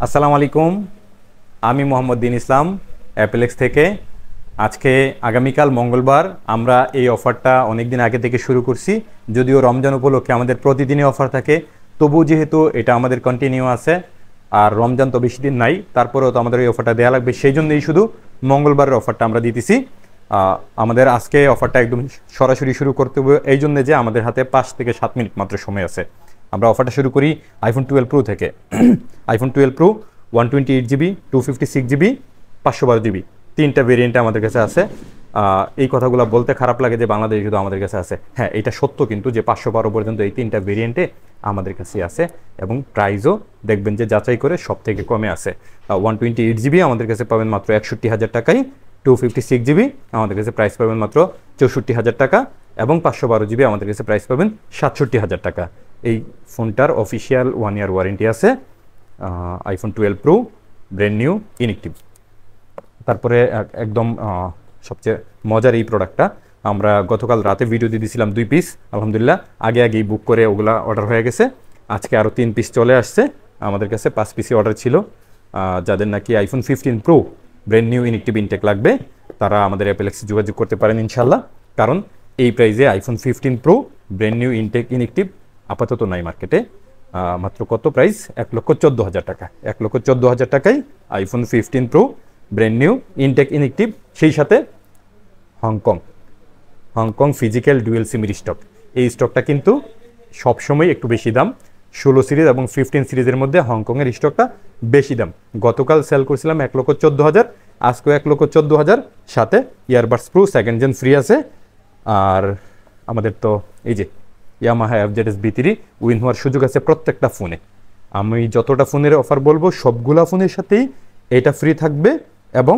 আসসালামু আলাইকুম, আমি মোহাম্মদ দিন ইসলাম অ্যাপেলেক্স থেকে। আজকে আগামীকাল মঙ্গলবার আমরা এই অফারটা অনেক দিন আগে থেকে শুরু করছি। যদিও রমজান উপলক্ষে আমাদের প্রতিদিনই অফার থাকে, তবু যেহেতু এটা আমাদের কন্টিনিউ আছে আর রমজান তো বেশি দিন নাই, তারপরেও তো আমাদের এই অফারটা দেওয়া লাগবে, সেই জন্যই শুধু মঙ্গলবারের অফারটা আমরা দিতেছি। আমাদের আজকে অফারটা একদম সরাসরি শুরু করতে হবে, এই জন্য যে আমাদের হাতে 5 থেকে 7 মিনিট মাত্র সময় আছে। আমরা অফারটা শুরু করি আইফোন 12 প্রো থেকে। IPhone 12 pro 128GB, 256GB, 512GB, 3টা ভেরিয়েন্টে আমাদের কাছে আছে। এই কথাগুলো বলতে খারাপ লাগে যে বাংলাদেশে শুধু আমাদের কাছে আছে, হ্যাঁ এটা সত্য, কিন্তু যে 512 পর্যন্ত এই 3টা ভেরিয়েন্টে আমাদের কাছে আছে এবং প্রাইসও দেখবেন যে যাচাই করে সব থেকে কমে আছে। 128GB আমাদের কাছে পাবেন মাত্র 61,000 টাকায়, 256GB আমাদের কাছে প্রাইস পাবেন মাত্র 64,000 টাকা এবং 512GB আমাদের কাছে প্রাইস পাবেন 67,000 টাকা। এই ফোনটার অফিসিয়াল 1 ইয়ার ওয়ারেন্টি আছে। IPhone 12 pro brand new inactive. তারপরে একদম সবচেয়ে মজার এই প্রোডাক্টটা আমরা গতকাল রাতে ভিডিও দিয়ে দিয়েছিলাম 2 পিস, আলহামদুলিল্লাহ আগেই বুক করে ওগুলা অর্ডার হয়ে গেছে। আজকে আরও 3 পিস চলে আসছে, আমাদের কাছে 5 পিসই অর্ডার ছিল। যাদের নাকি iPhone 15 pro brand new inactive intact লাগবে তারা আমাদের অ্যাপেলেক্সে যোগাযোগ করতে পারেন ইনশাল্লাহ, কারণ এই প্রাইসে iPhone 15 pro brand new intact inactive আপাতত নাই মার্কেটে। মাত্র কত প্রাইস? 1,14,000 টাকা। 1,14,000 টাকায় iPhone 15 pro brand new intact inactive, সেই সাথে হংকং ফিজিক্যাল ডুয়েল সিমের স্টক। এই স্টকটা কিন্তু সবসময় একটু বেশি দাম। 16 সিরিজ এবং 15 সিরিজের মধ্যে হংকংয়ের স্টকটা বেশি দাম। গতকাল সেল করছিলাম 1,14,000, আজকেও 1,14,000, সাথে earbuds pro second gen free আছে। আর আমাদের তো এই যে ইয়ামাহা FZS B3 উইন হওয়ার সুযোগ আছে প্রত্যেকটা ফোনে। আমি যতটা ফোনের অফার বলবো সবগুলা ফোনের সাথেই এটা ফ্রি থাকবে এবং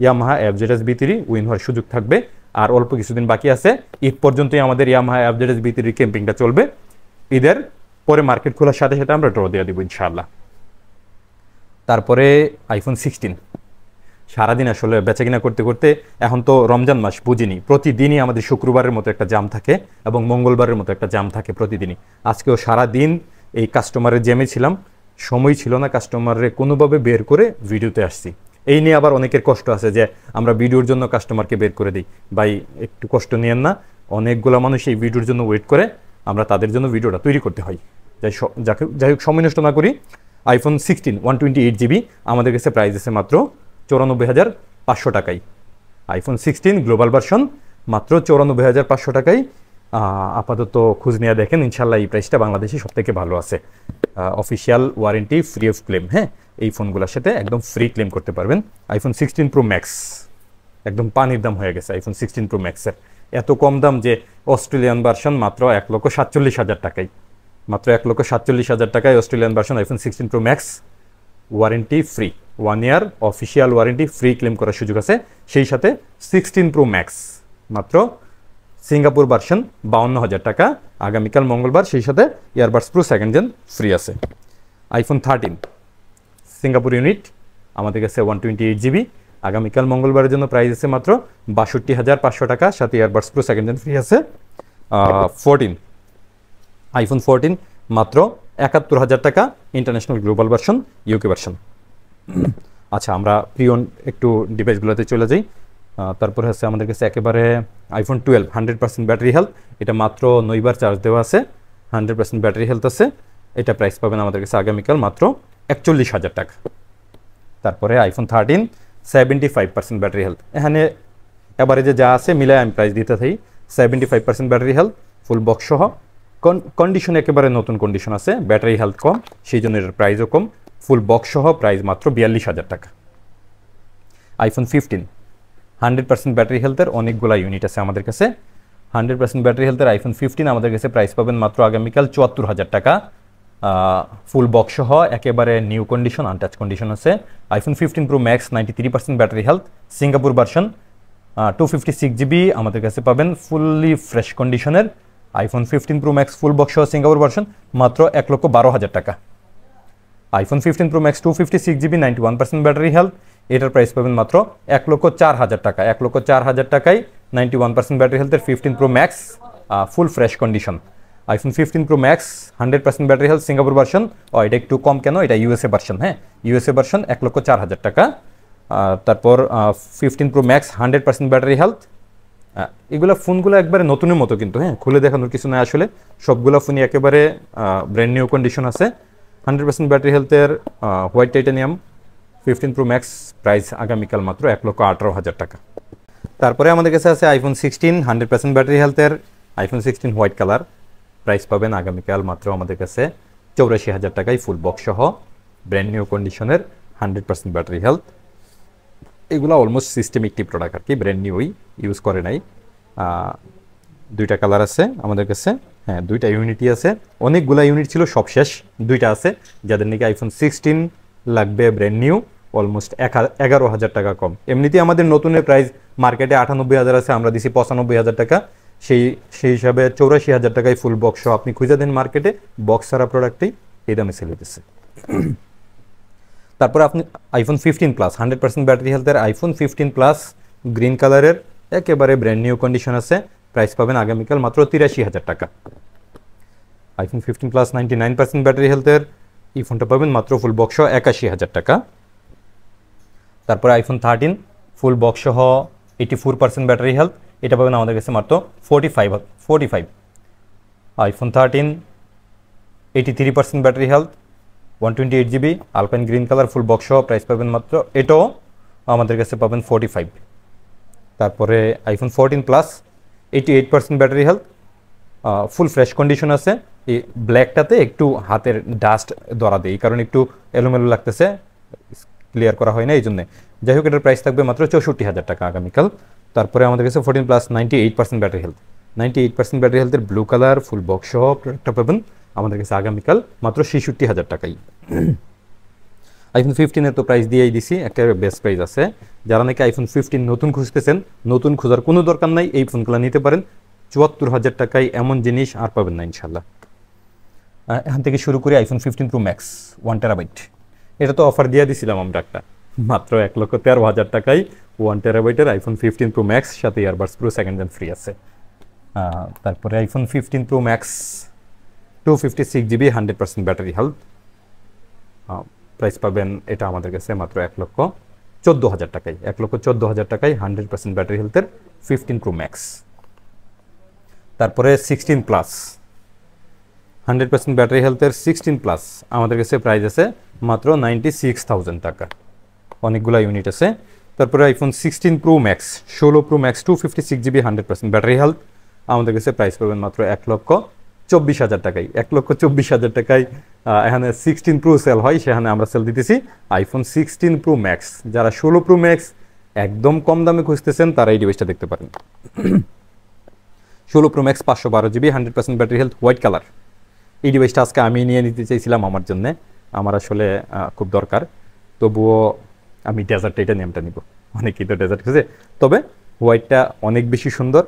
ইয়ামাহা FZS B3 উইন হওয়ার সুযোগ থাকবে। আর অল্প কিছুদিন বাকি আছে, ঈদ পর্যন্তই আমাদের ইয়ামাহা FZS B3 ক্যাম্পিংটা চলবে। ঈদের পরে মার্কেট খোলার সাথে সাথে আমরা ড্র দিয়ে দেবো ইনশাআল্লাহ। তারপরে আইফোন 16 সারাদিন আসলে বেচাকিনা করতে করতে, এখন তো রমজান মাস বুঝিনি, প্রতিদিনই আমাদের শুক্রবারের মতো একটা জাম থাকে এবং মঙ্গলবারের মতো একটা জাম থাকে প্রতিদিনই। আজকেও সারাদিন এই কাস্টমারের জ্যামে ছিলাম, সময় ছিল না কাস্টমারে কোনোভাবে বের করে ভিডিওতে আসছি। এই নিয়ে আবার অনেকের কষ্ট আছে যে আমরা ভিডিওর জন্য কাস্টমারকে বের করে দিই। ভাই একটু কষ্ট নিয়েন না, অনেকগুলো মানুষ এই ভিডিওর জন্য ওয়েট করে, আমরা তাদের জন্য ভিডিওটা তৈরি করতে হয়। যাই হোক সময় নষ্ট না করি। আইফোন 16 128GB আমাদের কাছে প্রাইস আছে মাত্র 94,500 টাকায়। আইফোন 16 গ্লোবাল ভার্সন মাত্র 94,500 টাকায়। আপাতত খোঁজ নিয়ে দেখেন, ইনশাল্লাহ এই প্রাইসটা বাংলাদেশে সব থেকে ভালো আছে। Official warranty, free of clans. হ্যাঁ, এই ফোনগুলোর সাথে একদম ফ্রি ক্লেম করতে পারবেন। আইফোন 16 প্রো ম্যাক্স একদম পানির দাম হয়ে গেছে আইফোন 16 প্রো ম্যাক্সের। এত কম দাম যে অস্ট্রেলিয়ান ভার্সন মাত্র 1,47,000 টাকায়। মাত্র 1,47,000 টাকায় Australian version iPhone 16 pro max, warranty free, 1 year official warranty, free claim করার সুযোগ আছে। সেই সাথে 16 প্রো ম্যাক্স মাত্র সিঙ্গাপুর ভার্সন 52,000 টাকা আগামীকাল মঙ্গলবার, সেই সাথে earbuds pro second gen free আছে। আইফোন 13 সিঙ্গাপুর ইউনিট আমাদের কাছে 128GB আগামীকাল মঙ্গলবারের জন্য প্রাইস আছে মাত্র 62,500 টাকা, সাথে earbuds pro second gen free আছে। 14 আইফোন 14 মাত্র 71,000 টাকা, international global version, UK version. আচ্ছা, আমরা প্রিয়ন একটু ডিভাইসগুলোতে চলে যাই। তারপরে হচ্ছে আমাদের কাছে একেবারে আইফোন 12 100% ব্যাটারি হেলথ, এটা মাত্র 9 বার চার্জ দেওয়া আছে, 100% ব্যাটারি হেলথ আছে। এটা প্রাইস পাবেন আমাদের কাছে আগামীকাল মাত্র 41,000 টাকা। তারপরে আইফোন 13 75% ব্যাটারি হেলথ, এখানে এবারে যে যা আছে মিলে আমি প্রাইস দিতে থাকি। 75% ব্যাটারি হেলথ, ফুল বক্স সহ, কন্ডিশন একেবারে নতুন কন্ডিশন আছে, ব্যাটারি হেলথ কম, সেই জন্য এর প্রাইসও কম। ফুল বক্স সহ প্রাইস মাত্র 42,000 টাকা। আইফোন 15 100% ব্যাটারি হেলথের অনেকগুলা ইউনিট আছে আমাদের কাছে। 100% ব্যাটারি হেলথের আইফোন 15 আমাদের কাছে প্রাইস পাবেন মাত্র আগামীকাল 74,000 টাকা। ফুল বক্স সহ একেবারে নিউ কন্ডিশন, আনটাচ কন্ডিশন আছে। IPhone 15 pro max 93% battery health, Singapore version, 256GB আমাদের কাছে পাবেন ফুললি ফ্রেশ কন্ডিশনের। IPhone 15 pro max full box সহ সিঙ্গাপুর ভার্সন মাত্র 1,12,000 টাকা। IPhone 15 pro max 256GB 91% battery health, এটার প্রাইস পাবেন মাত্র 1,04,000 টাকা। 1,04,000 টাকায় 91% ব্যাটারি হেলথের 15 pro max full fresh condition. IPhone 15 pro max 100% battery health Singapore version. এটা একটু কম কেন, এটা ইউএসএ ভার্সন। হ্যাঁ, ইউএসএ ভার্সন 1,04,000 টাকা। তারপর 15 প্রো ম্যাক্স 100% ব্যাটারি হেলথ। এগুলো ফোনগুলো একবারে নতুনের মতো কিন্তু, হ্যাঁ, খুলে দেখানোর কিছু নয় আসলে, সবগুলো ফোনই একেবারে ব্র্যান্ড নিউ কন্ডিশন আছে। 100% ব্যাটারি হেলথের white titanium 15 pro max, price আগামীকাল মাত্র 1,18,000 টাকা। তারপরে আমাদের কাছে আছে আইফোন 16 100% ব্যাটারি হেলথের আইফোন 16 হোয়াইট কালার, প্রাইস পাবেন আগামীকাল মাত্র আমাদের কাছে 84,000 টাকায়, ফুল বক্স সহ ব্র্যান্ড নিউ কন্ডিশনের 100% ব্যাটারি হেলথ। এগুলো অলমোস্ট সিস্টেমিকটি প্রোডাক্ট আর কি, ব্র্যান্ড নিউই, ইউজ করে নাই। দুইটা কালার আছে আমাদের কাছে, হ্যাঁ, দুইটা ইউনিটই আছে। অনেকগুলা ইউনিট ছিল, সব শেষ, দুইটা আছে। যাদের নাকি আইফোন 16 লাগবে ব্র্যান্ড নিউ, অলমোস্ট 11,000 টাকা কম। এমনিতেই আমাদের নতুনের প্রাইস মার্কেটে 98,000 আছে, আমরা দিছি 95,000 টাকা। সেই হিসাবে 84,000 টাকায় ফুল বক্স আপনি খুঁজে দেন মার্কেটে, বক্স ছাড়া প্রোডাক্টই এই দামে সেল হতেছে। তারপর আপনি আইফোন 15 প্লাস 100% ব্যাটারি হেলথের আইফোন 15 প্লাস গ্রিন কালারের একেবারে ব্র্যান্ড নিউ কন্ডিশন আছে, প্রাইস পাবেন আগামীকাল মাত্র 83,000 টাকা। আইফোন 15 প্লাস 99% ব্যাটারি হেলথের এই ফোনটা পাবেন মাত্র ফুল বক্স 81,000 টাকা। তারপরে আইফোন 13 ফুল বক্স সহ 84% ব্যাটারি হেলথ, এটা পাবেন আমাদের কাছে মাত্র 45। IPhone 13 83% battery health 128 GB alpine green colour full box সহ, প্রাইস পাবেন মাত্র, এটাও আমাদের কাছে পাবেন 45। তারপরে iPhone 14 plus 88% battery health, full fresh condition আছে। এই ব্ল্যাকটাতে একটু হাতের ডাস্ট ধরা দেয়, এই কারণে একটু এলোমেলো লাগতেছে, ক্লিয়ার করা হয় না এই জন্যে। যাই হোক, এটার প্রাইস থাকবে মাত্র 64,000 টাকা আগামীকাল। তারপরে আমাদের কাছে 14 প্লাস 98% ব্যাটারি হেলথ, 98% ব্যাটারি হেলথের ব্লু কালার ফুল বক্স সহ প্রোডাক্টটা পাবেন আমাদের কাছে আগামীকাল মাত্র 66,000 টাকাই। আইফোন 15-এর তো প্রাইস দিয়েই দিছি, একটা বেস্ট প্রাইস আছে। যারা নাকি আইফোন 15 নতুন খুঁজতেছেন, নতুন খোঁজার কোনো দরকার নাই, এই ফোনগুলো নিতে পারেন। 74,000 টাকায় এমন জিনিস আর পাবেন না ইনশাল্লাহ। এখান থেকে শুরু করি আইফোন 15 প্রো ম্যাক্স 1 টেরাবাইট। এটা তো অফার দিয়ে দিছিলাম আমরা একটা, মাত্র 1,13,000 টাকায় 1 টেরাবাইটের আইফোন 15 প্রো ম্যাক্স, সাথে earbuds pro second gen free আছে। তারপরে iPhone 15 pro max 256 GB 100% battery health, price পাবেন এটা আমাদের কাছে মাত্র 1,14,000 টাকায়, 1,14,000 টাকায় 100% ব্যাটারি হেলথের 15 প্রো ম্যাক্স। তারপরে 16 প্লাস 100% ব্যাটারি হেলথের 16 প্লাস আমাদের কাছে প্রাইস আছে মাত্র 96,000 টাকা, অনেকগুলো ইউনিট আছে। তারপরে iPhone 16 pro max 16 pro max 256 GB 100% battery health, আমাদের কাছে প্রাইস পাবেন মাত্র 1,24,000 টাকায়, 1,24,000 টাকায়। এখানে 16 প্রো সেল হয়, সেখানে আমরা সেল দিতেছি আইফোন 16 প্রো ম্যাক্স। যারা 16 প্রো ম্যাক্স একদম কম দামে খুঁজতেছেন, তারা এই ডিভাইসটা দেখতে পারেন। 16 pro max 512 GB 100% battery health white colour. এই ডিভাইসটা আজকে আমি নিয়ে নিতে চাইছিলাম আমার জন্যে, আমার আসলে খুব দরকার, তবুও আমি ডেজার্ট টাইটানিয়ামটা নিব, অনেকেই তো ডেজার্ট খুঁজে। তবে হোয়াইটটা অনেক বেশি সুন্দর,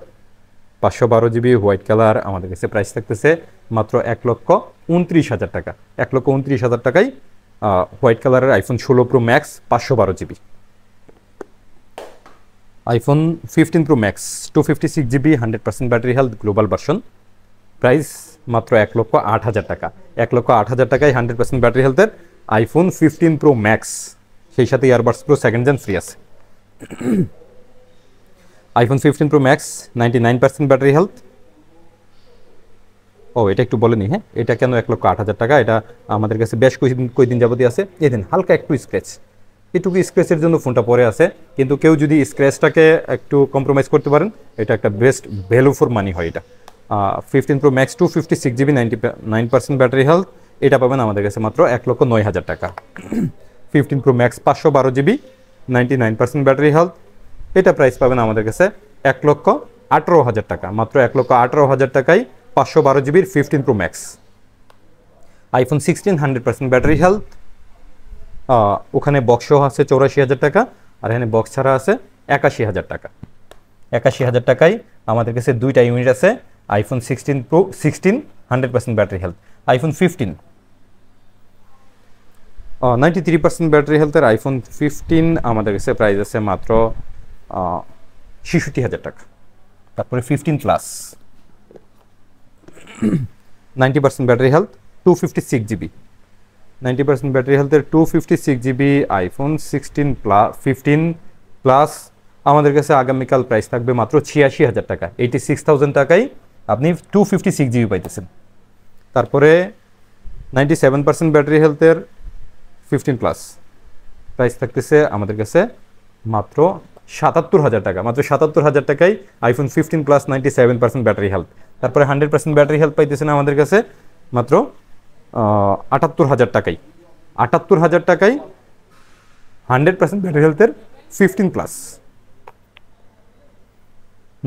512 জিবি হোয়াইট কালার, আমাদের কাছে প্রাইস থাকতেছে মাত্র 1,29,000 টাকা। 1,29,000 টাকায় হোয়াইট কালারের iPhone 16 pro max 512 GB. IPhone 15 pro max 256 GB 100% battery health global version, price মাত্র 1,08,000 টাকা। 1,08,000 টাকায় 100% ব্যাটারি হেলথের আইফোন 15 প্রো ম্যাক্স, সেই সাথে earbuds pro second gen free আছে। IPhone 15 pro max 99% battery health. এটা একটু বলেনি, হ্যাঁ, এটা কেন 1,08,000 টাকা? এটা আমাদের কাছে বেশ কয়েকদিন যাবতীয় আছে। এদিন হালকা একটু স্ক্র্যাচ, এটুকু স্ক্র্যাচের জন্য ফোনটা পরে আছে, কিন্তু কেউ যদি স্ক্র্যাচটাকে একটু কম্প্রোমাইজ করতে পারেন, এটা একটা বেস্ট ভ্যালু ফর মানি হয় এটা। 15 pro max 256 GB 99% battery health, এটা পাবেন আমাদের কাছে মাত্র 1,09,000 টাকা। 15 pro max 512 GB 99% battery health, এটা প্রাইস পাবেন আমাদের কাছে 1,18,000 টাকা, মাত্র 1,18,000 টাকায় 512 জিবির 15 pro max. IPhone 16 100% battery health, ওখানে বক্সও আছে 84,000 টাকা, আর এখানে বক্স ছাড়া আছে 81,000 টাকা। 81,000 টাকায় আমাদের কাছে দুইটা ইউনিট আছে, iPhone 16 pro 16 100% battery health. IPhone 15 93% battery হেলথের আইফোন 15 আমাদের কাছে প্রাইস আছে মাত্র 66,000 টাকা। তারপরে 15 plus 90% battery health, 256 GB, 90% battery হেলথের 256 জিবি আইফোন 15 প্লাস আমাদের কাছে আগামীকাল প্রাইস থাকবে মাত্র 86,000 টাকা। 86,000 টাকায় আপনি 256 জিবি পাইতেছেন। তারপরে 97% ব্যাটারি হেলথের 15 প্লাস প্রাইস থাকতেছে আমাদের কাছে মাত্র 77,000 টাকা। মাত্র 77,000 টাকায় আইফোন 15 প্লাস 97% ব্যাটারি হেলথ। তারপরে 100% ব্যাটারি হেলথ পাইতেছেন আমাদের কাছে মাত্র 78,000 টাকায়। 78,000 টাকায় 100% ব্যাটারি হেলথের 15 প্লাস,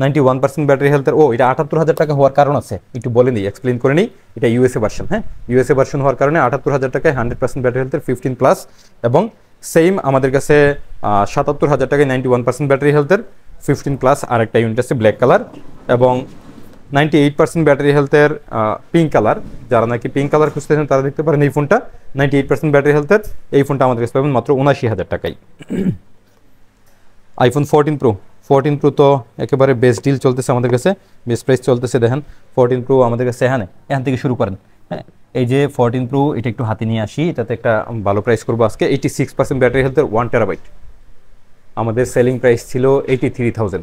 91% ব্যাটারি হেলথের। এটা 78,000 টাকা হওয়ার কারণ আছে, একটু বলে নিই, এক্সপ্লেন করে নিই। এটা ইউএসএ ভার্সন, হ্যাঁ, ইউএসএ ভার্সন হওয়ার কারণে 78,000 টাকায় 100% ব্যাটারি হেলথের 15 প্লাস, এবং সেম আমাদের কাছে 77,000 টাকায় 91% ব্যাটারি হেলথের 15 প্লাস আরেকটা ইউনিট আছে ব্ল্যাক কালার, এবং 98% ব্যাটারি হেলথের পিঙ্ক কালার। যারা নাকি পিঙ্ক কালার খুঁজতেছেন তারা দেখতে পারেন এই ফোনটা। 98% ব্যাটারি হেলথের এই ফোনটা আমাদের কাছে পাবেন মাত্র 79,000 টাকায়। আইফোন 14 প্রো তো একেবারে বেস্ট ডিল চলতেছে আমাদের কাছে, বেস্ট প্রাইস চলতেছে। দেখেন 14 প্রো আমাদের কাছে, এখান থেকে শুরু করেন। হ্যাঁ, এই যে 14 প্রো, এটা একটু হাতে নিয়ে আসি, এটাতে একটা ভালো প্রাইস করবো আজকে। 86% ব্যাটারি হেলথের 1 টেরাবাইট আমাদের সেলিং প্রাইস ছিল 83,000।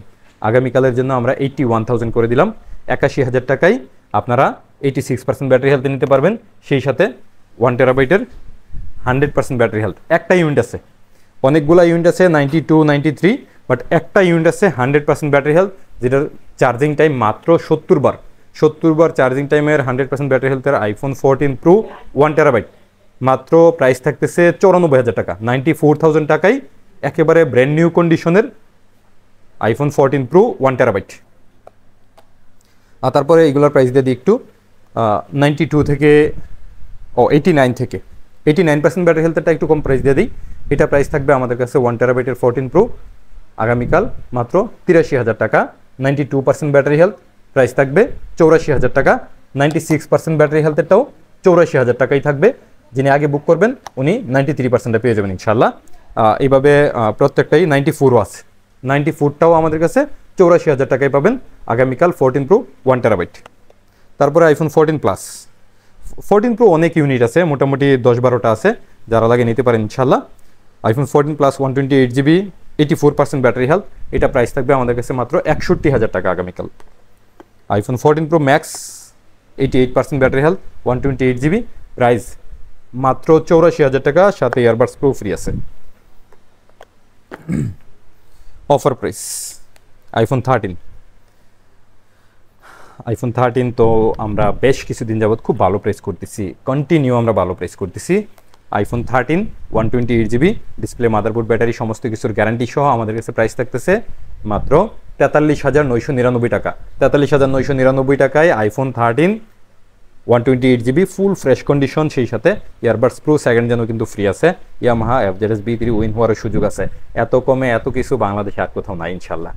আগামীকালের জন্য আমরা 81,000 করে দিলাম। 81,000 টাকায় আপনারা 86% ব্যাটারি হেলথ নিতে পারবেন, সেই সাথে 1 টেরাবাইটের 100% ব্যাটারি হেলথ। একটা ইউনিট আছে, অনেকগুলো ইউনিট আছে 92, 93, বাট একটা ইউনিট আছে 100% ব্যাটারি হেলথ, যেটার চার্জিং টাইম মাত্র 70 বার চার্জিং টাইমের 100% ব্যাটারি হেলথের আইফোন 14 প্রো 1 টেরাবাইট মাত্র প্রাইস থাকতেছে 94,000 টাকা। 94,000 টাকায় একেবারে ব্র্যান্ড নিউ কন্ডিশনের আইফোন 14 প্রো 1 টেরাবাইট। আর তারপরে এইগুলোর প্রাইস দিয়ে দিই একটু, 92 থেকে 89% ব্যাটারি হেলথেরটা একটু কম প্রাইস দিয়ে দিই। এটা প্রাইস থাকবে আমাদের কাছে 1 টেরাবাইটের 14 প্রো আগামীকাল মাত্র 83,000 টাকা। 92% ব্যাটারি হেলথ প্রাইস থাকবে 84,000 টাকা। 96% ব্যাটারি হেলথেরটাও 84,000 টাকাই থাকবে। যিনি আগে বুক করবেন উনি 93%টা পেয়ে যাবেন ইনশাল্লাহ। এইভাবে প্রত্যেকটাই 94ও আছে, 94টাও আমাদের কাছে 84,000 টাকায় পাবেন আগামীকাল 14 প্রো 1 টেরাবাইট। তারপরে আইফোন 14 প্রো অনেক ইউনিট আছে, মোটামুটি 10-12টা আছে, যারা লাগে নিতে পারেন ইনশাল্লাহ। IPhone 14 plus 128 GB 84% battery health, এটা প্রাইস থাকবে আমাদের কাছে মাত্র 61,000 টাকা আগামীকাল। IPhone 14 pro max 88% battery health 128 GB, price মাত্র 84,000 টাকা, সাথে ইয়ারবাডস প্রো ফ্রি আছে। অফার প্রাইস আইফোন 13 তো আমরা বেশ কিছুদিন যাবত খুব ভালো প্রাইস করতেছি, কন্টিনিউ আমরা ভালো প্রাইস করতেছি। IPhone 13 128 GB display, motherboard, battery সমস্ত কিছুর গ্যারান্টি সহ আমাদের কাছে প্রাইস থাকতেছে মাত্র 43,999 টাকা। 43,999 টাকায় iPhone 13 128 GB full fresh condition, সেই সাথে ইয়ারবাডস প্রো সেকেন্ড জেনও কিন্তু ফ্রি আছে। ইয়ামাহা FZS B3 উইন হওয়ার সুযোগ আছে। এত কমে এত কিছু বাংলাদেশে আর কোথাও নাই ইনশাল্লাহ।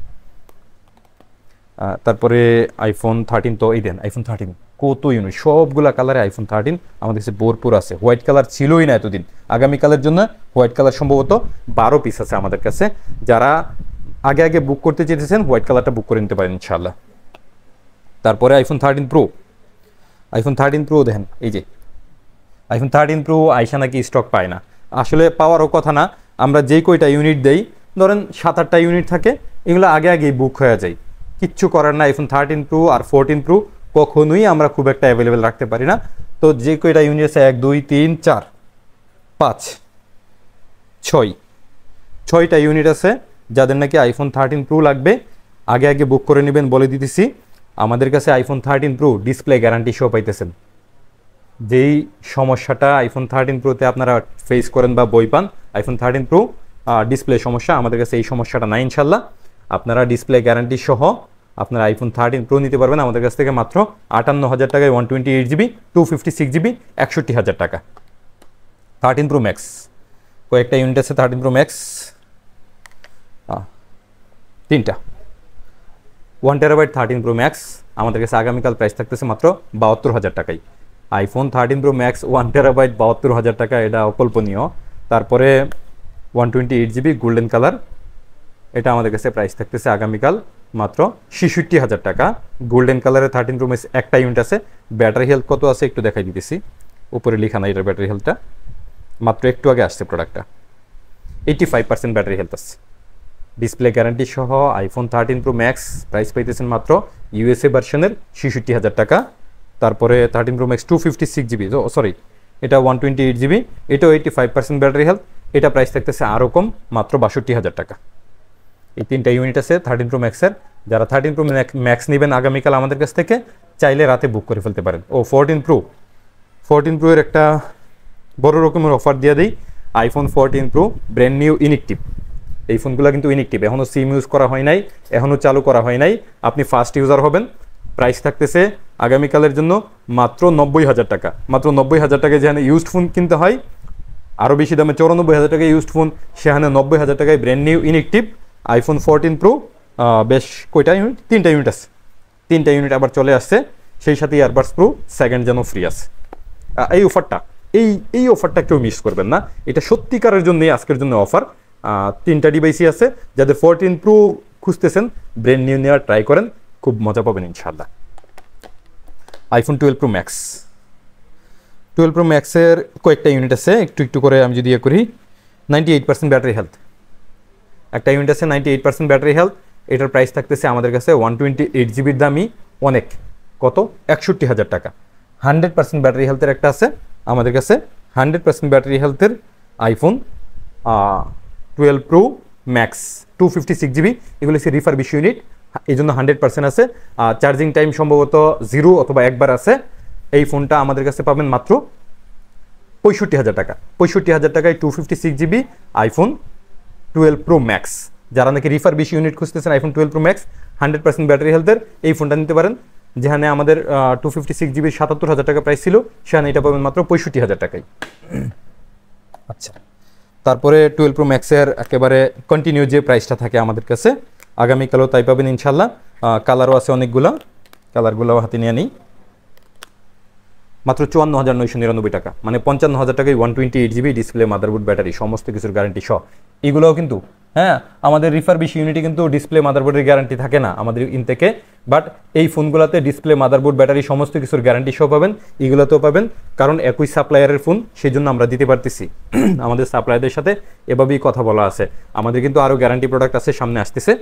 তারপরে আইফোন 13 তো এই দেন, আইফোন 13 কত ইউনিট, সবগুলা কালারে আইফোন 13 আমাদের কাছে ভরপুর আছে। হোয়াইট কালার ছিলই না এতদিন, আগামীকালের জন্য হোয়াইট কালার সম্ভবত 12 পিস আছে আমাদের কাছে। যারা আগে বুক করতে চেয়েছেন হোয়াইট কালারটা বুক করে নিতে পারেন ইনশাল্লাহ। তারপরে আইফোন 13 প্রো দেখেন, এই যে আইফোন 13 প্রো আইসা নাকি স্টক পায় না, আসলে পাওয়ারও কথা না। আমরা যেই কয়টা ইউনিট দেই, ধরেন 7-8টা ইউনিট থাকে, এগুলো আগেই বুক হয়ে যায়, কিচ্ছু করার না। আইফোন 13 প্রো আর 14 প্রো কখনোই আমরা খুব একটা অ্যাভেলেবেল রাখতে পারি না। তো যে কয়টা ইউনিট আছে 1 2 3 4 5 6টা ইউনিট আছে, যাদের নাকি আইফোন 13 প্রো লাগবে আগে বুক করে নেবেন। বলে দিতেছি আমাদের কাছে আইফোন 13 প্রো ডিসপ্লে গ্যারান্টি সহ পাইতেছেন। যেই সমস্যাটা আইফোন 13 প্রোতে আপনারা ফেস করেন বা বই পান, আইফোন 13 প্রো ডিসপ্লে সমস্যা, আমাদের কাছে এই সমস্যাটা নাই ইনশাল্লাহ। আপনারা ডিসপ্লে গ্যারান্টি সহ আপনারা আইফোন 13 প্রো নিতে পারবেন আমাদের কাছ থেকে মাত্র 58,000 টাকায় 128 জিবি 256 জিবি 61,000 টাকা। 13 প্রো ম্যাক্স কয়েকটা ইউনিট আছে, 13 প্রো ম্যাক্স 3টা 1 টেরাবাইট 13 প্রো ম্যাক্স আমাদের কাছে আগামীকাল প্রাইস থাকতেছে মাত্র 72,000 টাকায়। আইফোন 13 প্রো ম্যাক্স 1 টেরাবাইট 72,000 টাকা, এটা অকল্পনীয়। তারপরে 128 জিবি গোল্ডেন কালার, এটা আমাদের কাছে প্রাইস থাকতেছে আগামীকাল মাত্র ৬৬,০০০ টাকা। গোল্ডেন কালারের 13 Pro Max একটা ইউনিট আছে। ব্যাটারি হেলথ কত আছে একটু দেখাই দিতেছি, উপরে লেখা নাই এটার ব্যাটারি হেলথটা, মাত্র একটু আগে আসছে প্রোডাক্টটা। 85% ব্যাটারি হেলথ আছে। ডিসপ্লে গ্যারান্টি সহ আইফোন 13 Pro Max প্রাইস পাইতেছেন মাত্র ইউএসএ ভার্সনের ৬৬,০০০ টাকা। তারপরে 13 Pro Max 256GB, সরি এটা 128GB, এটাও 85% ব্যাটারি হেলথ, এটা প্রাইস থাকতেছে আরও কম, মাত্র ৬২,০০০ টাকা। এই তিনটা ইউনিট আছে 13 Pro Max-এর। যারা 13 Pro Max নেবেন আগামীকাল আমাদের কাছ থেকে চাইলে রাতে বুক করে ফেলতে পারেন। ও 14 Pro এর একটা বড় রকমের অফার দিয়ে দিই। IPhone 14 Pro brand new inactive. এই ফোনগুলো কিন্তু ইনএক্টিভ, এখনও সিম ইউজ করা হয় নাই, এখনও চালু করা হয় নাই, আপনি ফার্স্ট ইউজার হবেন। প্রাইস থাকতেছে আগামীকালের জন্য মাত্র ৯০,০০০ টাকা। মাত্র ৯০,০০০ টাকায় যেখানে ইউজড ফোন কিনতে হয় আরও বেশি দামে ৯৪,০০০ টাকায় ইউজড ফোন, সেখানে ৯০,০০০ টাকায় brand new inactive iPhone 14 Pro। বেশ কয়টা ইউনিট? 3টা ইউনিট আছে। 3টা ইউনিট আবার চলে আসছে, সেই সাথে ইয়ারবাডস প্রো সেকেন্ড যেন ফ্রি আছে। এই অফারটা এই অফারটা কেউ মিস করবেন না, এটা সত্যিকারের জন্যই আজকের জন্য অফার। 3টা ডিভাইসই আছে। যাদের 14 Pro খুঁজতেছেন ব্র্যান্ড নিউ নেওয়ার ট্রাই করেন, খুব মজা পাবেন ইনশাআল্লাহ। আইফোন 12 Pro Max-এর কয়েকটা ইউনিট আছে, একটু করে আমি যদি করি। 98% ব্যাটারি হেলথ একটা ইউনিট আছে, 98% ব্যাটারি হেলথ। এটার প্রাইস থাকতেছে আমাদের কাছে 128GB দামি অনেক, কত? ৬১,০০০ টাকা। 100% ব্যাটারি হেলথের একটা আছে আমাদের কাছে, 100% ব্যাটারি হেলথের আইফোন 12 Pro Max 256GB। এগুলো হচ্ছে রিফারবিশ ইউনিট, এই জন্য 100% আছে। চার্জিং টাইম সম্ভবত 0 অথবা একবার আছে। এই ফোনটা আমাদের কাছে পাবেন মাত্র ৬৫,০০০ টাকা। ৬৫,০০০ টাকায় 256GB আইফোন 12 Pro Max। যারা নাকি রিফারবিশ ইউনিট খুঁজতেছেন আইফোন 12 Pro Max 100% ব্যাটারি হেলথের, এই ফোনটা নিতে পারেন। যেখানে আমাদের 256GB ৭৭,০০০ টাকা প্রাইস ছিল, সেখানে এটা পাবেন মাত্র ৬৫,০০০ টাকায়। আচ্ছা, তারপরে 12 Pro Max-এর একেবারে কন্টিনিউ যে প্রাইসটা থাকে আমাদের কাছে, আগামীকালও তাই পাবেন ইনশাল্লাহ। কালারও আছে অনেকগুলো, কালারগুলোও হাতে নিয়ে নিই। মাত্র ৫৪,৯৯৯ টাকা, মানে ৫৫,০০০ টাকায় 128GB ডিসপ্লে, মাদারবোর্ড, ব্যাটারি, সমস্ত কিছুর গ্যারান্টি সহ। এগুলোও কিন্তু হ্যাঁ, আমাদের রিফারবিশ ইউনিটে কিন্তু ডিসপ্লে, মাদারবোর্ডের গ্যারান্টি থাকে না আমাদের ইনটেকে, বাট এই ফোনগুলোতে ডিসপ্লে, মাদারবোর্ড, ব্যাটারি সমস্ত কিছুর গ্যারান্টি সহ পাবেন। এগুলোতেও পাবেন, কারণ একই সাপ্লায়ারের ফোন, সেই জন্য আমরা দিতে পারতেছি। আমাদের সাপ্লায়ারদের সাথে এভাবেই কথা বলা আছে। আমাদের কিন্তু আরও গ্যারান্টি প্রোডাক্ট আছে, সামনে আসতেছে।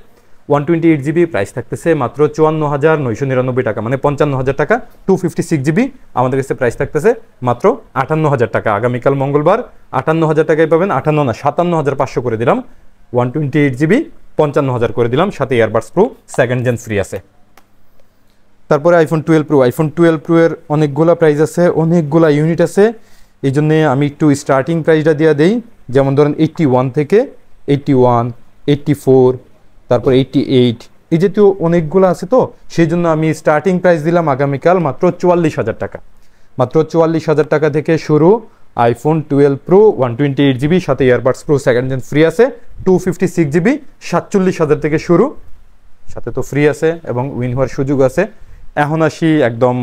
128GB প্রাইস থাকতেছে মাত্র ৫৪,৯৯৯ টাকা, মানে ৫৫,০০০ টাকা। 256GB আমাদের কাছে প্রাইস থাকতেছে মাত্র ৫৮,০০০ টাকা। আগামীকাল মঙ্গলবার ৫৮,০০০ টাকায় পাবেন। ৫৮ না, ৫৭,৫০০ করে দিলাম। 128GB ৫৫,০০০ করে দিলাম, সাথে earbuds pro second gen free আছে। তারপরে আইফোন 12 Pro এর অনেকগুলা প্রাইস আছে, অনেকগুলা ইউনিট আছে, এই জন্যে আমি একটু স্টার্টিং প্রাইসটা দিয়ে দেই। যেমন ধরেন 81 থেকে 81, 84, তারপর 88, এই জাতীয় অনেকগুলো আছে, তো সেই জন্য আমি স্টার্টিং প্রাইস দিলাম আগামীকাল মাত্র ৪৪,০০০ টাকা। মাত্র ৪৪,০০০ টাকা থেকে শুরু আইফোন 12 Pro 128GB, সাথে earbuds pro second gen free আছে। 256GB ৪৭,০০০ থেকে শুরু, সাথে তো ফ্রি আছে এবং উইন হওয়ার সুযোগ আছে। এখন আসি একদম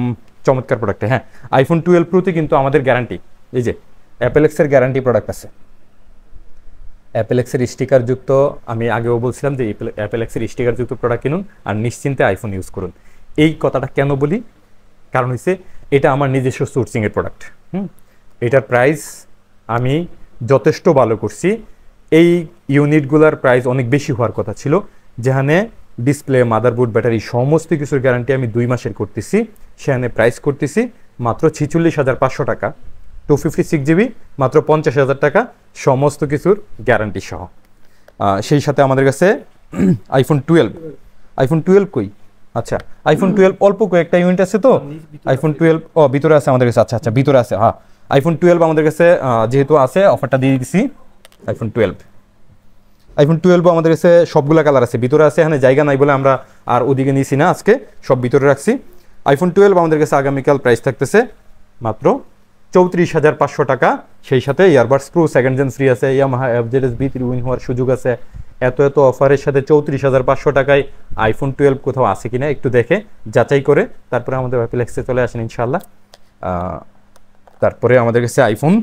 চমৎকার প্রোডাক্টে। হ্যাঁ, আইফোন 12 Proতে কিন্তু আমাদের গ্যারান্টি, এই যে অ্যাপেলেক্সের গ্যারান্টি প্রোডাক্ট আছে। অ্যাপেলেক্সের স্টিকারযুক্ত, আমি আগেও বলছিলাম যে অ্যাপেলেক্সের স্টিকারযুক্ত প্রোডাক্ট কিনুন আর নিশ্চিন্তে আইফোন ইউজ করুন। এই কথাটা কেন বলি? কারণ হচ্ছে এটা আমার নিজস্ব সোর্সিংয়ের প্রোডাক্ট। এটার প্রাইস আমি যথেষ্ট ভালো করছি। এই ইউনিটগুলোর প্রাইস অনেক বেশি হওয়ার কথা ছিল, যেখানে ডিসপ্লে, মাদারবোর্ড, ব্যাটারি সমস্ত কিছুর গ্যারান্টি আমি 2 মাসের করতেছি, সেখানে প্রাইস করতেছি মাত্র ৪৬,৫০০ টাকা। 256GB মাত্র ৫০,০০০ টাকা, সমস্ত কিছুর গ্যারান্টি সহ। সেই সাথে আমাদের কাছে আইফোন 12 কই? আচ্ছা, আইফোন 12 অল্প কয়েকটা ইউনিট আছে, তো আইফোন 12 ভিতরে আছে আমাদের কাছে। আচ্ছা, ভিতরে আছে। হ্যাঁ, আইফোন 12 আমাদের কাছে যেহেতু আছে, অফারটা দিয়ে দিচ্ছি। আইফোন 12 আমাদের কাছে সবগুলা কালার আছে, ভিতরে আছে। এখানে জায়গা নাই বলে আমরা আর ওদিকে নিয়েছি না, আজকে সব ভিতরে রাখছি। আইফোন 12 আমাদের কাছে আগামীকাল প্রাইস থাকতেছে মাত্র ৩৪,৫০০ টাকা। সেই সাথে earbuds pro second gen free আছে, ইয়ামাহা FZS B3 উইন হওয়ার সুযোগ আছে। এত অফারের সাথে ৩৪,৫০০ টাকায় আইফোন 12 কোথাও আছে কিনা একটু দেখে যাচাই করে তারপরে আমাদের অ্যাপেলেক্সে চলে আসেন ইনশাল্লাহ। তারপরে আমাদের কাছে আইফোন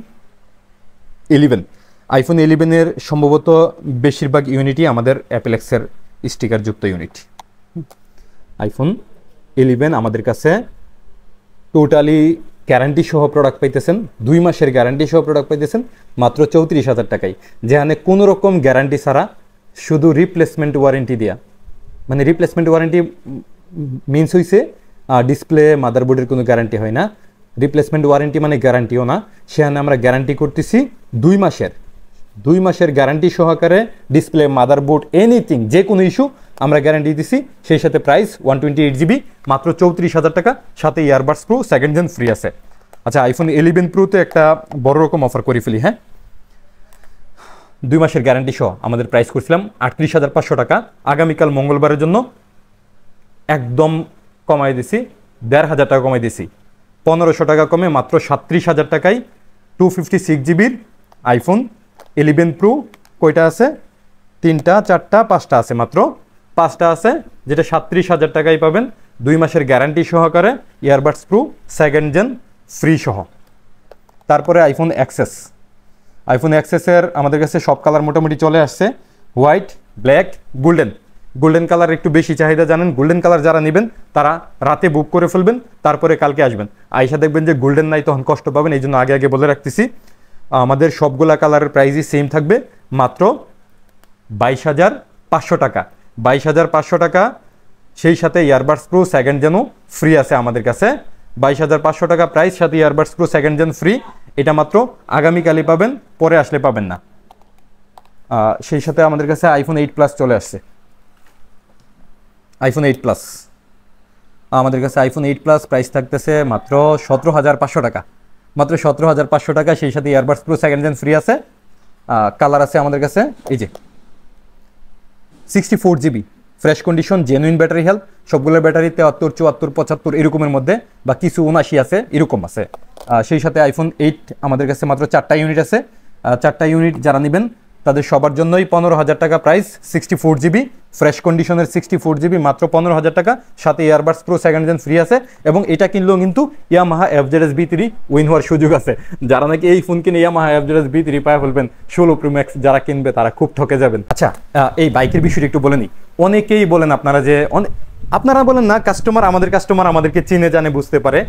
11 সম্ভবত বেশিরভাগ ইউনিটই আমাদের অ্যাপেলেক্সের স্টিকারযুক্ত ইউনিট। আইফোন 11 আমাদের কাছে টোটালি গ্যারান্টি সহ প্রোডাক্ট পাইতেছেন, 2 মাসের গ্যারান্টি সহ প্রোডাক্ট পাইতেছেন মাত্র 34,000 টাকায়, যেখানে কোনো রকম গ্যারান্টি ছাড়া শুধু রিপ্লেসমেন্ট ওয়ারেন্টি দেয়া। মানে রিপ্লেসমেন্ট ওয়ারেন্টি মিনস হইছে ডিসপ্লে মাদারবোর্ডের কোনো গ্যারান্টি হয় না, রিপ্লেসমেন্ট ওয়ারেন্টি মানে গ্যারান্টিও না, সেখানে আমরা গ্যারান্টি করতেছি 2 মাসের গ্যারান্টি সহকারে ডিসপ্লে মাদারবোর্ড এনিথিং যে কোনো ইস্যু আমরা গ্যারান্টি দিছি। সেই সাথে প্রাইস 128 জিবি মাত্র 34,000 টাকা, সাথে earbuds pro second gen free আছে। আচ্ছা, আইফোন 11 প্রোতে একটা বড় রকম অফার করে ফেলি। হ্যাঁ, 2 মাসের গ্যারান্টি সহ আমাদের প্রাইস করছিলাম 38,500 টাকা। আগামীকাল মঙ্গলবারের জন্য একদম কমাই দিছি, 1,500 টাকা কমাই দিছি, 1500 টাকা কমে মাত্র 37,000 টাকায় 256 জিবির আইফোন 11 প্রো। কয়টা আছে? 3টা 4টা 5টা আছে, মাত্র 5টা আছে, যেটা 37,000 টাকায় পাবেন 2 মাসের গ্যারান্টি সহকারে, earbuds pro second gen free সহ। তারপরে আইফোন এক্সেসের আমাদের কাছে সব কালার মোটামুটি চলে আসছে, হোয়াইট, ব্ল্যাক, গোল্ডেন কালার একটু বেশি চাহিদা জানেন। গোল্ডেন কালার যারা নেবেন তারা রাতে বুক করে ফেলবেন, তারপরে কালকে আসবেন, আইসা দেখবেন যে গোল্ডেন নাই, তখন কষ্ট পাবেন। এই জন্য আগে বলে রাখতেছি, আমাদের সবগুলা কালারের প্রাইসই সেম থাকবে, মাত্র 22,500 টাকা। 22,500 টাকা, সেই সাথে ইয়ারবাডস প্রো সেকেন্ড জেনও ফ্রি আছে আমাদের কাছে। 22,500 টাকা প্রাইস, সাথে earbuds pro second gen free. এটা মাত্র আগামীকালই পাবেন, পরে আসলে পাবেন না। সেই সাথে আমাদের কাছে আইফোন 8 প্লাস চলে আসছে। আইফোন 8 প্লাস আমাদের কাছে আইফোন 8 প্লাস প্রাইস থাকতেছে মাত্র 17,500 টাকা, মাত্র 17,500 টাকা। সেই সাথে earbuds pro second gen free আছে। কালার আছে আমাদের কাছে এই যে 64 GB fresh condition, genuine battery health, সবগুলো ব্যাটারি 73, 74, 75 এরকমের মধ্যে, বা কিছু 79 আছে, এরকম আছে। সেই সাথে আইফোন 8 আমাদের কাছে মাত্র 4টা ইউনিট আছে। 4টা ইউনিট যারা নেবেন তাদের সবার জন্যই 15,000 টাকা প্রাইস। 64 জিবি ফ্রেশ কন্ডিশনের 64 জিবি মাত্র 15,000 টাকা, সাথে earbuds pro second gen free আছে। এবং এটা কিনলেও কিন্তু ইয়ামাহা FZS B3 উইন হওয়ার সুযোগ আছে। যারা নাকি এই ফোন কিনে ইয়ামাহা FZS B3 পায় ফেলবেন, 16 প্রো ম্যাক্স যারা কিনবে তারা খুব ঠকে যাবেন। আচ্ছা, এই বাইকের বিষয়টা একটু বলে নিই। অনেকেই বলেন আপনারা যে আপনারা বলেন না, কাস্টমার আমাদেরকে চিনে জানে বুঝতে পারে,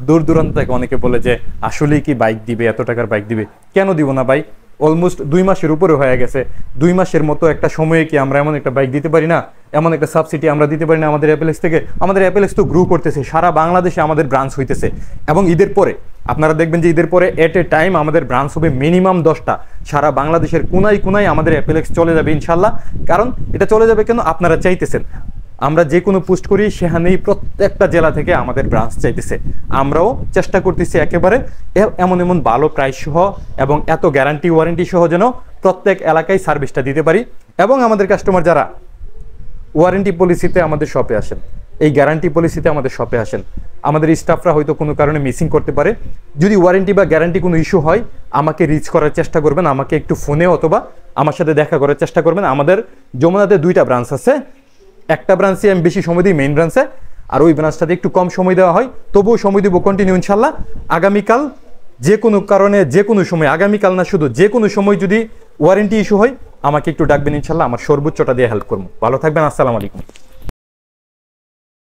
দূর দূরান্ত থেকে অনেকে বলে যে আসলেই কি বাইক দিবে, এত টাকার বাইক দিবে। কেন দিব না ভাই? অলমোস্ট 2 মাসের উপরে হয়ে গেছে। 2 মাসের মতো একটা সময়ে কি আমরা এমন একটা বাইক দিতে পারি না? এমন একটা সাবসিডি আমরা দিতে পারি না আমাদের অ্যাপেলেক্স থেকে? আমাদের অ্যাপেলেক্স তো গ্রো করতেছে, সারা বাংলাদেশে আমাদের ব্রাঞ্চ হইতেছে। এবং ঈদের পরে আপনারা দেখবেন যে ঈদের পরে এট এ টাইম আমাদের ব্রাঞ্চ হবে মিনিমাম 10টা। সারা বাংলাদেশের কোনায় কোনায় আমাদের অ্যাপেলেক্স চলে যাবে ইনশাল্লাহ। কারণ এটা চলে যাবে কেন? আপনারা চাইতেছেন। আমরা যে কোনো পোস্ট করি সেখানেই প্রত্যেকটা জেলা থেকে আমাদের ব্রাঞ্চ চাইতেছে। আমরাও চেষ্টা করতেছি একেবারে এমন ভালো প্রাইস সহ এবং এত গ্যারান্টি ওয়ারেন্টি সহ যেন প্রত্যেক এলাকায় সার্ভিসটা দিতে পারি। এবং আমাদের কাস্টমার যারা ওয়ারেন্টি পলিসিতে আমাদের শপে আসেন, এই গ্যারান্টি পলিসিতে আমাদের শপে আসেন, আমাদের স্টাফরা হয়তো কোনো কারণে মিসিং করতে পারে। যদি ওয়ারেন্টি বা গ্যারান্টি কোনো ইস্যু হয়, আমাকে রিচ করার চেষ্টা করবেন, আমাকে একটু ফোনে অথবা আমার সাথে দেখা করার চেষ্টা করবেন। আমাদের যমুনাতে 2টা ব্রাঞ্চ আছে। একটা ব্রাঞ্চে আমি বেশি সময় দিই, মেইন ব্রাঞ্চে, আর ওই ব্রাঞ্চটাতে একটু কম সময় দেওয়া হয়। তবুও সময় দেবো কন্টিনিউ ইনশাল্লাহ। আগামীকাল যে কোনো কারণে যে কোনো সময়, আগামীকাল না শুধু যে কোনো সময় যদি ওয়ারেন্টি ইস্যু হয়, আমাকে একটু ডাকবেন ইনশাল্লাহ, আমার সর্বোচ্চটা দিয়ে হেল্প করবো। ভালো থাকবেন, আসসালামু আলাইকুম।